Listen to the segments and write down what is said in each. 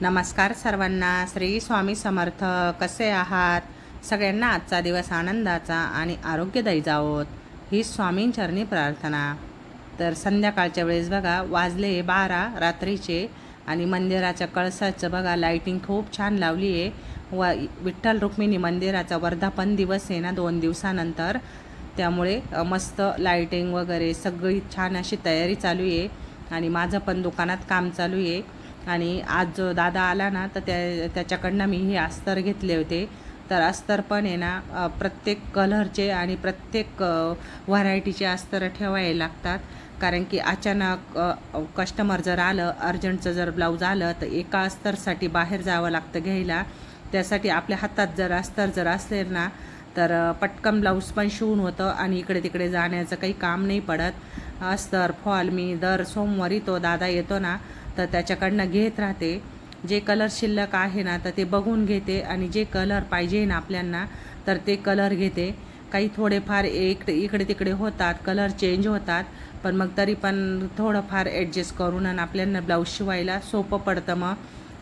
नमस्कार सर्वांना. श्री स्वामी समर्थ. कसे आहात? सगळ्यांना आजचा दिवस आनंदाचा आणि आरोग्यदायी जावोत ही स्वामींचरणी प्रार्थना. तर संध्याकाळच्या वेळेस बघा वाजले 12 रात्रीचे आणि मंदिराच्या कळसाचं बघा लाईटिंग खूप छान लावली आहे. विठ्ठल रुक्मिणी मंदिराचा वर्धापन दिवस आहे ना 2 दिवसानंतर, त्यामुळे मस्त लाईटिंग वगैरे सगळी छान अशी तयारी चालू आहे आणि माझं पण दुकानात काम चालू आहे. आणि आज जो दादा आला ना तर त्याच्याकडनं मी हे अस्तर घेतले होते. तर अस्तर पण आहे ना प्रत्येक कलरचे आणि प्रत्येक व्हरायटीचे अस्तर ठेवायला लागतात, कारण की अचानक कस्टमर जर आलं, अर्जंटचं जर ब्लाऊज आलं तर एका अस्तरसाठी बाहेर जावं लागतं घ्यायला. त्यासाठी आपल्या हातात जर अस्तर जर असेल ना तर पटकन ब्लाऊज पण शिवून होतं आणि इकडे तिकडे जाण्याचं काही काम नाही पडत. अस्तर फॉल मी दर सोमवारी तो दादा येतो ना तर त्याच्याकडनं घेत राहते. जे कलर शिल्लक आहे ना तर ते बघून घेते आणि जे कलर पाहिजे ना आपल्यांना तर ते कलर घेते. काही थोडेफार इकडे तिकडे होतात, कलर चेंज होतात, पण मग तरी पण थोडंफार ॲडजस्ट करून आणि आपल्यांना ब्लाऊज शिवायला सोपं पडतं मग.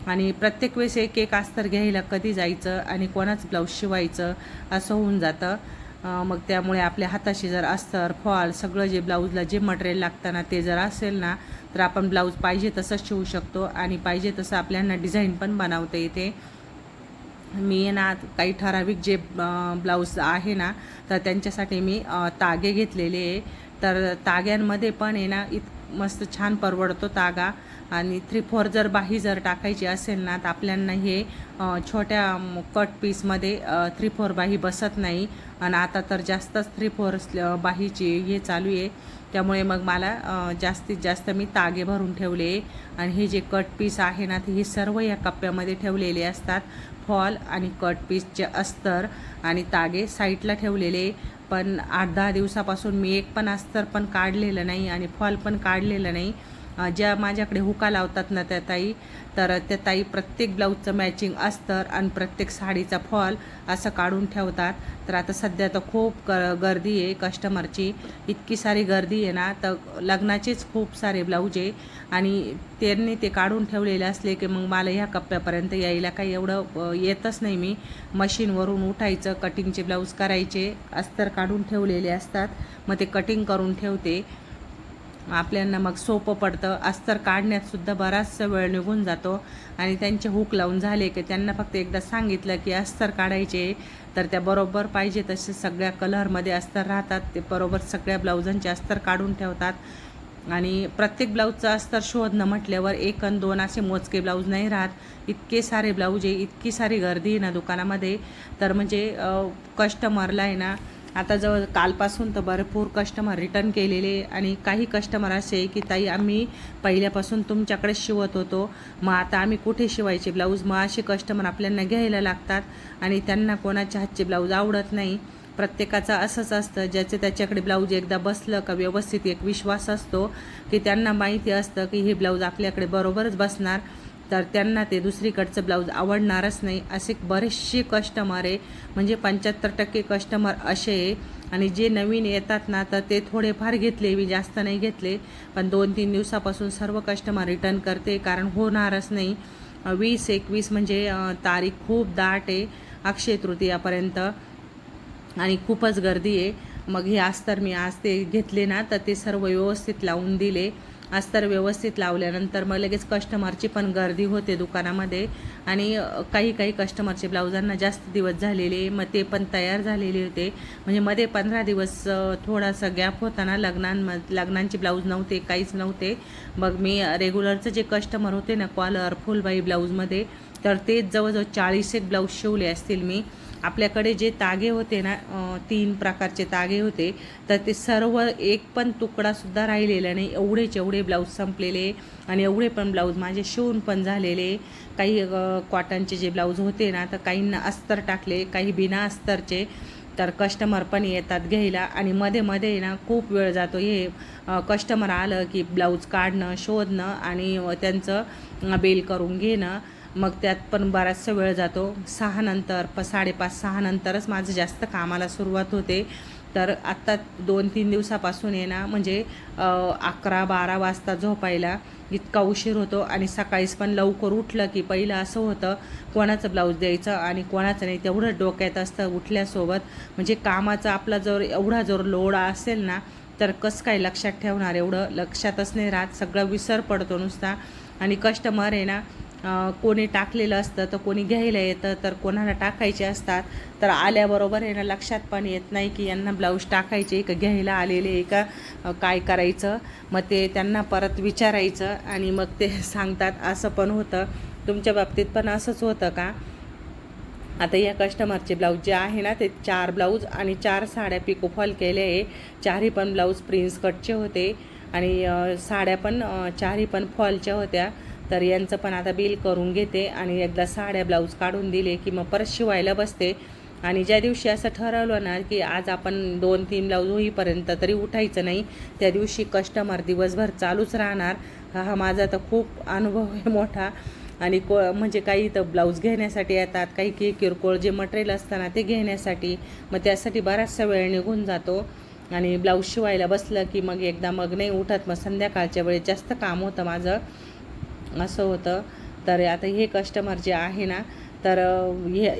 आणि प्रत्येक वेळेस एक एक अस्तर घ्यायला कधी जायचं आणि कोणाच ब्लाऊज शिवायचं असं होऊन जातं. मग त्यामुळे आपल्या हाताशी जर अस्तर फॉल सगळं जे ब्लाऊजला जे मटेरियल लागतं ना ते जर असेल ना तर आपण ब्लाऊज पाहिजे तसंच शिवू शकतो आणि पाहिजे तसं आपल्याला डिझाईन पण बनवता येते. मी ना काही ठराविक जे ब्लाऊज आहे ना तर त्यांच्यासाठी मी तागे घेतलेले आहे. तर ताग्यांमध्ये पण आहे ना मस्त छान परवडतो तागा. आणि 3/4 जर बाही जर टाकायची असेल ना तर आपल्याला हे छोट्या कट पीसमध्ये 3/4 बाही बसत नाही आणि आता तर जास्तच 3/4 बाहीची हे चालू आहे. त्यामुळे मग मला जास्तीत जास्त मी तागे भरून ठेवले आणि हे जे कट पीस आहे ना ते हे सर्व या कप्प्यामध्ये ठेवलेले असतात. फॉल आणि कट पीसचे अस्तर आणि तागे साईडला ठेवलेले. पण 8-10 दिवसापासून मी एक पण अस्तर पण काढलेलं नाही आणि फॉल पण काढलेलं नाही. ज्या माझ्याकडे हुका लावतात ना त्या ताई, तर त्या ताई प्रत्येक ब्लाऊजचं मॅचिंग अस्तर आणि प्रत्येक साडीचा फॉल असं काढून ठेवतात. तर आता सध्या तर खूप गर्दी आहे कस्टमरची, इतकी सारी गर्दी आहे ना तर लग्नाचेच खूप सारे ब्लाऊज आहे आणि त्यांनी ते काढून ठेवलेले असले की मग मला ह्या कप्प्यापर्यंत यायला काही एवढं येतच नाही. मी मशीनवरून उठायचं, कटिंगचे ब्लाऊज करायचे, अस्तर काढून ठेवलेले असतात, मग ते कटिंग करून ठेवते. आपल्याला मग सोपं पडतं. अस्तर काढण्यातसुद्धा बराचसा वेळ निघून जातो आणि त्यांचे हुक लावून झाले की त्यांना फक्त एकदा सांगितलं की अस्तर काढायचे तर त्या बरोबर पाहिजे तसे सगळ्या कलरमध्ये अस्तर राहतात. ते बरोबर सगळ्या ब्लाऊजांचे अस्तर काढून ठेवतात. आणि प्रत्येक ब्लाऊजचं अस्तर शोधणं म्हटल्यावर 1 आणि 2 असे मोजके ब्लाऊज नाही राहत. इतके सारे ब्लाऊज आहे, इतकी सारी गर्दी आहे ना दुकानामध्ये. तर म्हणजे कस्टमरला आहे ना आता जवळ कालपासून तर भरपूर कस्टमर रिटर्न केलेले आणि काही कस्टमर असे की ताई आम्ही पहिल्यापासून तुमच्याकडे शिवत होतो, मग आता आम्ही कुठे शिवायचे ब्लाऊज. मग असे कस्टमर आपल्याला घ्यायला लागतात आणि त्यांना कोणाच्या हातचे ब्लाऊज आवडत नाही. प्रत्येकाचं असंच असतं, ज्याचे त्याच्याकडे ब्लाऊज एकदा बसलं का व्यवस्थित एक विश्वास असतो की त्यांना माहिती असतं की हे ब्लाऊज आपल्याकडे बरोबरच बसणार, तर त्यांना ते दुसरीकडचं ब्लाऊज आवडणारच नाही. असे बरेचसे कस्टमर आहे, म्हणजे 75% कस्टमर असे आहे. आणि जे नवीन येतात ना तर ते थोडेफार घेतले, मी जास्त नाही घेतले, पण 2-3 दिवसापासून सर्व कस्टमर रिटर्न करते, कारण होणारच नाही. 20-21 म्हणजे तारीख खूप दाट आहे अक्षय तृतीयापर्यंत आणि खूपच गर्दी आहे. मग हे अस्तर मी आज ते घेतले ना तर ते सर्व व्यवस्थित लावून दिले. अस्तर व्यवस्थित लावल्यानंतर मग लगेच कस्टमरची पण गर्दी होते दुकानामध्ये आणि काही कस्टमरचे ब्लाऊजांना जास्त दिवस झालेले, मग ते पण तयार झालेले होते. म्हणजे मध्ये 15 दिवस थोडासा गॅप होता ना, लग्नांचे ब्लाऊज नव्हते, काहीच नव्हते. मग मी रेग्युलरचं जे कस्टमर होते ना कॉलर फुलबाई ब्लाऊजमध्ये, तर ते जवळजवळ 40 एक ब्लाऊज शिवले असतील मी. आपल्याकडे जे तागे होते ना 3 प्रकारचे तागे होते, तर ते सर्व एक पण तुकडासुद्धा राहिलेला नाही, एवढेच एवढे ब्लाऊज संपलेले आणि एवढे पण ब्लाऊज माझे शिवून पण झालेले. काही कॉटनचे जे ब्लाऊज होते ना तर काहींना अस्तर टाकले, काही बिना अस्तरचे. तर कस्टमर पण येतात घ्यायला आणि मध्ये मध्ये ना खूप वेळ जातो. हे कस्टमर आलं की ब्लाऊज काढणं, शोधणं आणि त्यांचं बिल करून घेणं, मग त्यात पण बराचसा वेळ जातो. 6 नंतर 5:30-6 नंतरच माझं जास्त कामाला सुरुवात होते. तर आत्ता 2-3 दिवसापासून आहे ना म्हणजे 11-12 वाजता झोपायला इतका उशीर होतो. आणि सकाळीच पण लवकर उठलं की पहिलं असं होतं कोणाचं ब्लाऊज द्यायचं आणि कोणाचं नाही, तेवढं डोक्यात असतं उठल्यासोबत. म्हणजे कामाचा आपला जर एवढा जर लोड असेल ना, तर कसं काय लक्षात ठेवणार, एवढं लक्षातच नाही राहत, सगळं विसर पडतो नुसता. आणि कस्टमर आहे ना, कोणी टाकलेलं असतं तर कोणी घ्यायला येतं, तर कोणाला टाकायचे असतात, तर आल्याबरोबर आहे ना लक्षात पण येत नाही की यांना ब्लाऊज टाकायचे का घ्यायला आलेले आहे का, काय करायचं. मग ते त्यांना परत विचारायचं आणि मग ते सांगतात. असं पण होतं. तुमच्या बाबतीत पण असंच होतं का? आता या कस्टमरचे ब्लाऊज जे आहे ना, ते 4 ब्लाऊज आणि 4 साड्या पिकोफॉल केले आहे. चारही पण ब्लाऊज प्रिन्स कटचे होते आणि साड्या पण चारही पण फॉलच्या होत्या. तर यांचं पण आता बिल करून घेते आणि एकदा साड्या ब्लाऊज काढून दिले की मग परत शिवायला बसते. आणि ज्या दिवशी असं ठरवलं ना की आज आपण 2-3 ब्लाऊज होईपर्यंत तरी उठायचं नाही, त्या दिवशी कस्टमर दिवसभर चालूच राहणार. हा माझा तर खूप अनुभव आहे मोठा. आणि म्हणजे काही तर ब्लाऊज घेण्यासाठी येतात, काही किरकोळ जे मटेरियल असतं ना ते घेण्यासाठी. मग त्यासाठी बराचसा वेळ निघून जातो. आणि ब्लाऊज शिवायला बसलं की मग एकदा मग नाही उठत, मग संध्याकाळच्या वेळेस जास्त काम होतं माझं, असं होतं. तर आता हे कस्टमर जे आहे ना, तर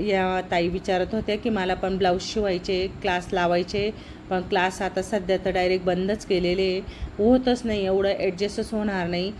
या ताई विचारत होत्या की मला पण ब्लाऊज शिवायचे, क्लास लावायचे, पण क्लास आता सध्या तर डायरेक्ट बंदच केलेले, होतच नाही, एवढं ॲडजस्टच होणार नाही.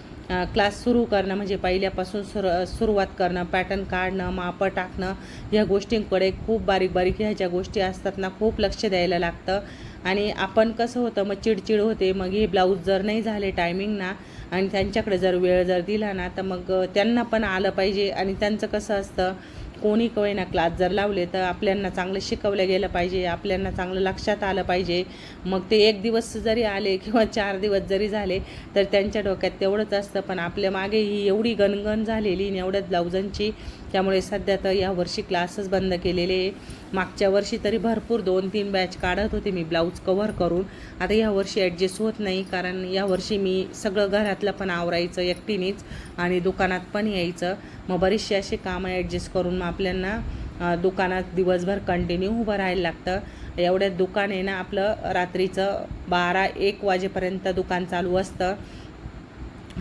क्लास सुरू करणं म्हणजे पहिल्यापासून सुरुवात करणं, पॅटर्न काढणं, मापं टाकणं, ह्या गोष्टींकडे खूप बारीक बारीक ह्या ज्या गोष्टी असतात ना, खूप लक्ष द्यायला लागतं. आणि आपण कसं होतं, मग चिडचिड होते. मग हे ब्लाऊज जर नाही झाले टायमिंग ना, आणि त्यांच्याकडे जर वेळ जर दिला ना, तर मग त्यांना पण आलं पाहिजे. आणि त्यांचं कसं असतं, कोणी ना क्लास जर लावले तर आपल्यांना चांगलं शिकवलं गेलं पाहिजे, आपल्यांना चांगलं लक्षात आलं पाहिजे. मग ते 1 दिवस जरी आले किंवा 4 दिवस जरी झाले तर त्यांच्या डोक्यात तेवढंच असतं. पण आपल्या मागे ही एवढी गणगण झालेली आणि एवढ्याच ब्लाऊजांची, त्यामुळे सध्या तर यावर्षी क्लासच बंद केलेले. मागच्या वर्षी तरी भरपूर 2-3 बॅच काढत होते मी ब्लाऊज कव्हर करून. आता यावर्षी ॲडजस्ट होत नाही, कारण यावर्षी मी सगळं घरातलं पण आवरायचं एकटीनेच आणि दुकानात पण यायचं. मग बरीचशी अशी कामं ॲडजस्ट करून मग आपल्याला दुकानात दिवसभर कंटिन्यू उभं राहायला लागतं. एवढ्यात दुकान आहे ना आपलं, रात्रीचं 12-1 वाजेपर्यंत दुकान चालू असतं.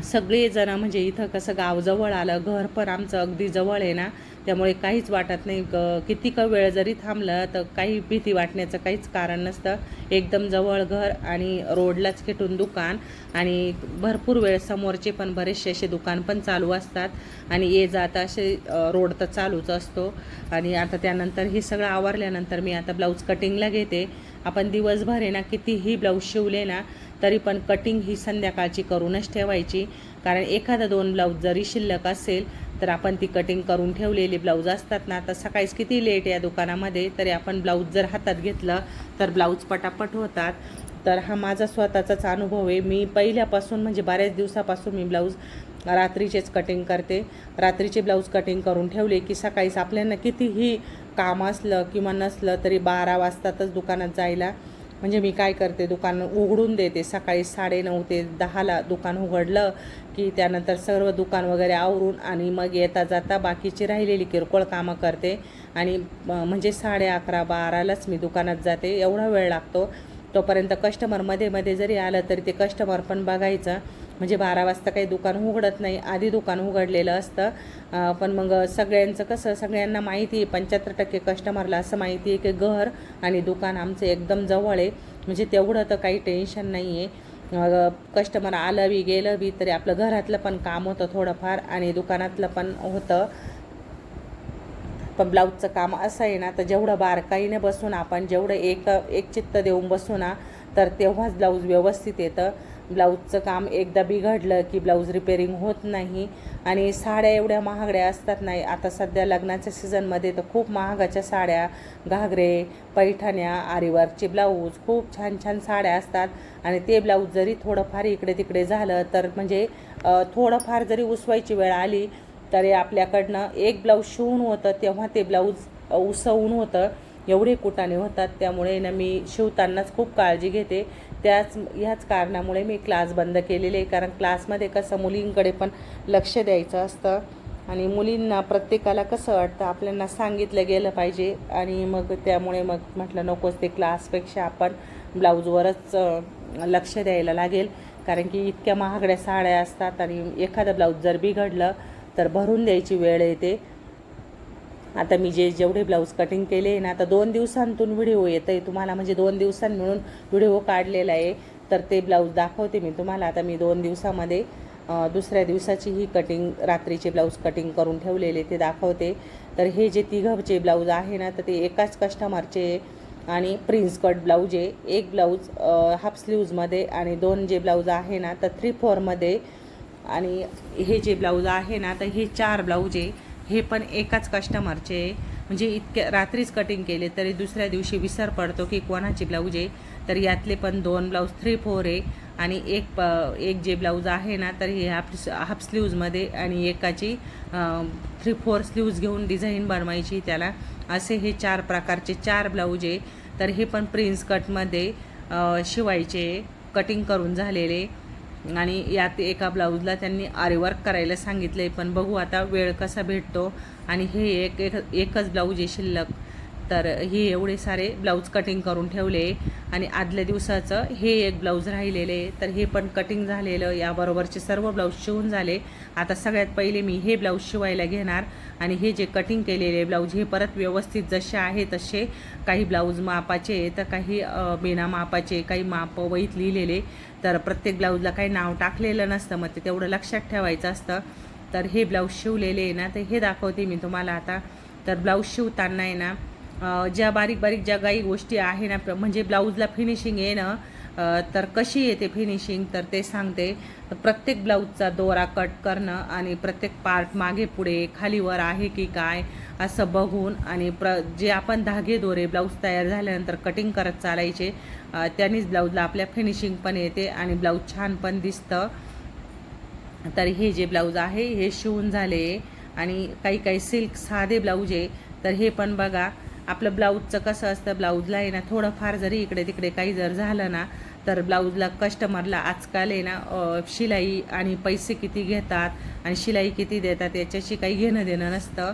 सगळेजण म्हणजे इथं कसं गाव जवळ आलं, घर पण आमचं अगदी जवळ आहे ना, त्यामुळे काहीच वाटत नाही. किती का वेळ जरी थांबलं तर काही भीती वाटण्याचं काहीच कारण नसतं. एकदम जवळ घर आणि रोडलाच खेटून दुकान, आणि भरपूर वेळ समोरचे पण बरेचसे असे दुकान पण चालू असतात. आणि ये जात असे रोड तर चालूच असतो. आणि आता त्यानंतर हे सगळं आवरल्यानंतर मी आता ब्लाऊज कटिंगला घेते. आपण दिवसभर आहे ना कितीही ब्लाऊज शिवले ना, तरी पण कटिंग ही संध्याकाळची करूनच ठेवायची. कारण एखादा 2 ब्लाऊज जरी शिल्लक असेल तर आपण ती कटिंग करून ठेवलेली ब्लाऊज असतात ना, तर सकाळीच किती लेट या दुकानामध्ये तरी आपण ब्लाऊज जर हातात घेतलं तर ब्लाऊज पटापट होतात. तर हा माझा स्वतःचाच अनुभव आहे. मी पहिल्यापासून म्हणजे बऱ्याच दिवसापासून मी ब्लाऊज रात्रीचेच कटिंग करते. रात्रीचे ब्लाऊज कटिंग करून ठेवले की सकाळीच आपल्याला कितीही काम असलं किंवा नसलं तरी 12 वाजतातच दुकानात जायला. म्हणजे मी काय करते, दुकान उघडून देते सकाळी 9:30 ते 10ला दुकान उघडलं की त्यानंतर सर्व दुकान वगैरे आवरून आणि मग येता जाता बाकीची राहिलेली किरकोळ कामं करते. आणि म्हणजे 11:30-12लाच मी दुकानात जाते, एवढा वेळ लागतो. तोपर्यंत कस्टमर मध्ये मध्ये जरी आलं तरी ते कस्टमर पण बघायचं. म्हणजे 12 वाजता काही दुकान उघडत नाही, आधी दुकान उघडलेलं असतं. पण मग सगळ्यांचं कसं, सगळ्यांना माहिती आहे, 75% कस्टमरला असं माहिती आहे की घर आणि दुकान आमचं एकदम जवळ आहे. म्हणजे तेवढं तर काही टेन्शन नाही आहे. कस्टमर आलं बी गेलं बी तरी आपलं घरातलं पण काम होतं थोडंफार आणि दुकानातलं पण होतं. पण ब्लाऊजचं काम असं आहे ना, तर जेवढं बारकाईने बसून आपण जेवढं एक चित्त देऊन बसू ना, तर तेव्हाच ब्लाऊज व्यवस्थित येतं. ब्लाऊजचं काम एकदा बिघडलं की ब्लाऊज रिपेरिंग होत नाही. आणि साड्या एवढ्या महागड्या असतात नाही, आता सध्या लग्नाच्या सीझनमध्ये तर खूप महागाच्या साड्या, घागरे, पैठण्या, आरीवर्कचे ब्लाऊज, खूप छान छान साड्या असतात. आणि ते ब्लाऊज जरी थोडंफार इकडे तिकडे झालं तर म्हणजे थोडंफार जरी उसवायची वेळ आली तरी आपल्याकडनं एक ब्लाऊज शिवून होतं तेव्हा ते ब्लाऊज उसवून होतं, एवढे कुटाणे होतात. त्यामुळे ना मी शिवतानाच खूप काळजी घेते. ह्याच कारणामुळे मी क्लास बंद केलेले आहे. कारण क्लासमध्ये कसं मुलींकडे पण लक्ष द्यायचं असतं आणि मुलींना प्रत्येकाला कसं वाटतं आपल्याला सांगितलं गेलं पाहिजे. आणि मग त्यामुळे मग म्हटलं नकोच, ते क्लासपेक्षा आपण ब्लाऊजवरच लक्ष द्यायला लागेल. कारण की इतक्या महागड्या साड्या असतात आणि एखादं ब्लाऊज जर बिघडलं तर भरून द्यायची वेळ येते. आता मी जेवढे ब्लाऊज कटिंग केले ना, आता 2 दिवसांतून व्हिडिओ येतं आहे तुम्हाला, म्हणजे 2 दिवसां मिळून व्हिडिओ काढलेला आहे. तर ते ब्लाऊज दाखवते मी तुम्हाला. आता मी 2 दिवसामध्ये दुसऱ्या दिवसाची ही कटिंग, रात्रीचे ब्लाऊज कटिंग करून ठेवलेले ते दाखवते. तर हे जे तिघचे ब्लाऊज आहे ना, तर ते एकाच कस्टमरचे आणि प्रिन्स कट ब्लाऊज आहे. एक ब्लाऊज हाफ स्लीव्जमध्ये आणि 2 जे ब्लाऊज आहे ना तर 3/4मध्ये. आणि हे जे ब्लाऊज आहे ना तर हे 4 ब्लाऊज आहे. हे पण एकाच कस्टमरचे, म्हणजे इतक्या रात्रीच कटिंग केले तरी दुसऱ्या दिवशी विसर पडतो की कोणाची ब्लाऊज आहे. तर यातले पण 2 ब्लाऊज 3/4 आहे आणि एक जे ब्लाऊज आहे ना तर हे हाफ स्लीव्जमध्ये आणि एकाची 3/4 स्लीव्ज घेऊन डिझाईन बनवायची त्याला. असे हे 4 प्रकारचे 4 ब्लाऊज आहे. तर हे पण प्रिन्स कटमध्ये शिवायचे, कटिंग करून झालेले. आणि यात एका ब्लाऊजला त्यांनी आरीवर्क करायला सांगितलं आहे, पण बघू आता वेळ कसा भेटतो. आणि हे एकच ब्लाऊज आहे शिल्लक. तर हे एवढे सारे ब्लाऊज कटिंग करून ठेवले आणि आदल्या दिवसाचं हे एक ब्लाऊज राहिलेले आहे. तर हे पण कटिंग झालेलं, याबरोबरचे सर्व ब्लाऊज शिवून झाले. आता सगळ्यात पहिले मी हे ब्लाऊज शिवायला घेणार आणि हे जे कटिंग केलेले ब्लाऊज हे परत व्यवस्थित जसे आहे तसे, काही ब्लाऊज मापाचे तर काही बिना मापाचे, काही माप वहीत लिहिलेले. तर प्रत्येक ब्लाऊजला काही नाव टाकलेलं नसतं, मग ते तेवढं लक्षात ठेवायचं असतं. तर हे ब्लाऊज शिवलेले आहे ना, तर हे दाखवते मी तुम्हाला आता. तर ब्लाऊज शिवताना आहे ना, ज्या बारीक बारीक ज्या काही गोष्टी आहे ना, म्हणजे ब्लाऊजला फिनिशिंग येणं, तर कशी येते फिनिशिंग तर ते सांगते. प्रत्येक ब्लाऊजचा दोरा कट करणं आणि प्रत्येक पार्ट मागे पुढे खालीवर आहे की काय असं बघून, आणि जे आपण धागे दोरे ब्लाऊज तयार झाल्यानंतर कटिंग करत चालायचे, त्यांनीच ब्लाऊजला आपल्या फिनिशिंग पण येते आणि ब्लाऊज छान पण दिसतं. तर हे जे ब्लाऊज आहे हे शिवून झाले. आणि काही काही सिल्क साधे ब्लाऊज आहे. तर हे पण बघा, आपलं ब्लाऊजचं कसं असतं, ब्लाऊजला आहे ना थोडंफार जरी इकडे तिकडे काही जर झालं ना, तर ब्लाऊजला कस्टमरला आजकाल आहे ना शिलाई आणि पैसे किती घेतात आणि शिलाई किती देतात याच्याशी काही घेणं देणं नसतं.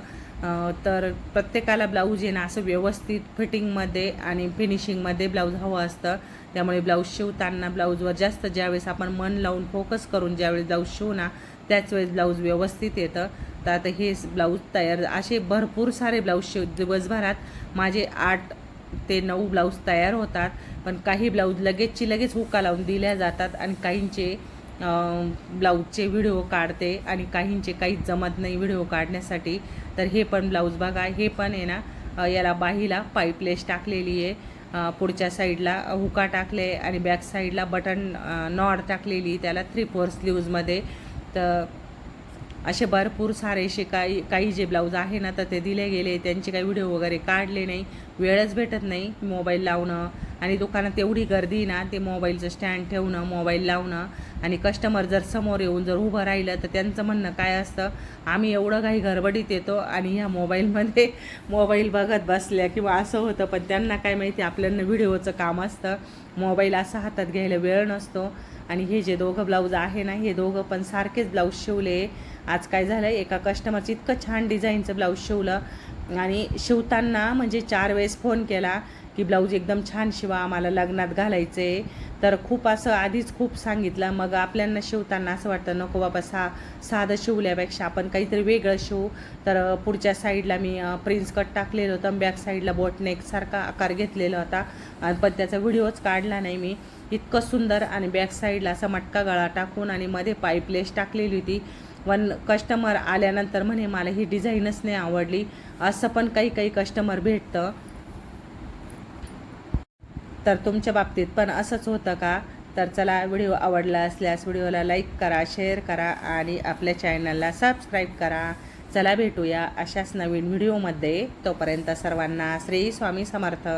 तर प्रत्येकाला ब्लाऊज आहे ना असं व्यवस्थित फिटिंगमध्ये आणि फिनिशिंगमध्ये ब्लाऊज हवं असतं. त्यामुळे ब्लाऊज शिवताना ब्लाऊजवर जास्त ज्यावेळेस आपण मन लावून फोकस करून ज्यावेळेस ब्लाऊज शिवू ना, त्याच वेळेस ब्लाऊज व्यवस्थित येतं. तर आता हे ब्लाऊज तयार, असे भरपूर सारे ब्लाऊज दिवसभरात माझे 8 ते 9 ब्लाऊज तयार होतात. पण काही ब्लाऊज लगेच हुका लावून दिल्या जातात आणि काहींचे ब्लाऊजचे व्हिडिओ काढते आणि काहींचे काहीच जमत नाही व्हिडिओ काढण्यासाठी. तर हे पण ब्लाऊज बघा, हे पण आहे ना, याला बाहीला पाईपलेस टाकलेली आहे, पुढच्या साईडला हुका टाकले आणि बॅक साईडला बटन नॉड टाकलेली त्याला 3/4 स्लीव्जमध्ये. तर असे भरपूर सारेसे काही जे ब्लाऊज आहे ना तर ते दिले गेले. त्यांचे काही व्हिडिओ वगैरे काढले नाही, वेळच भेटत नाही. मोबाईल लावणं आणि दुकानात एवढी गर्दी ना, ते मोबाईलचं स्टँड ठेवणं, मोबाईल लावणं, आणि कस्टमर जर समोर येऊन जर उभं राहिलं तर त्यांचं म्हणणं काय असतं, आम्ही एवढं काही गडबडीत येतो आणि ह्या मोबाईलमध्ये मोबाईल बघत बसल्या किंवा असं होतं. पण त्यांना काय माहिती, आपल्याला व्हिडिओचं काम असतं, मोबाईल असा हातात घ्यायला वेळ नसतो. आणि हे जे दोघं ब्लाऊज आहे ना, हे दोघं पण सारखेच ब्लाऊज शिवले. आज काय झालं, एका कस्टमरचं इतकं छान डिझाईनचं ब्लाऊज शिवलं आणि शिवताना म्हणजे 4 वेळेस फोन केला की ब्लाऊज एकदम छान शिवा, आम्हाला लग्नात घालायचे. तर खूप असं आधीच खूप सांगितलं. मग आपल्याला शिवताना असं वाटतं नको बाबा, साधं शिवल्यापेक्षा आपण काहीतरी वेगळं शिवू. तर पुढच्या साईडला मी प्रिन्स कट टाकलेलं होतं, बॅक साईडला बोटनेकसारखा आकार घेतलेला होता, पण त्याचा व्हिडिओच काढला नाही मी. इतकं सुंदर, आणि बॅक साईडला असा मटका गळा टाकून आणि मध्ये पाईपलेस टाकलेली होती. पण कस्टमर आल्यानंतर म्हणे मला ही डिझाईनच नाही आवडली. असं पण काही कस्टमर भेटतं. तर तुमच्या बाबतीत पण असंच होतं का? तर चला, व्हिडिओ आवडला असल्यास व्हिडिओला लाईक करा, शेअर करा आणि आपल्या चॅनलला सबस्क्राईब करा. चला, भेटूया अशाच नवीन व्हिडिओमध्ये. तोपर्यंत सर्वांना श्री स्वामी समर्थ.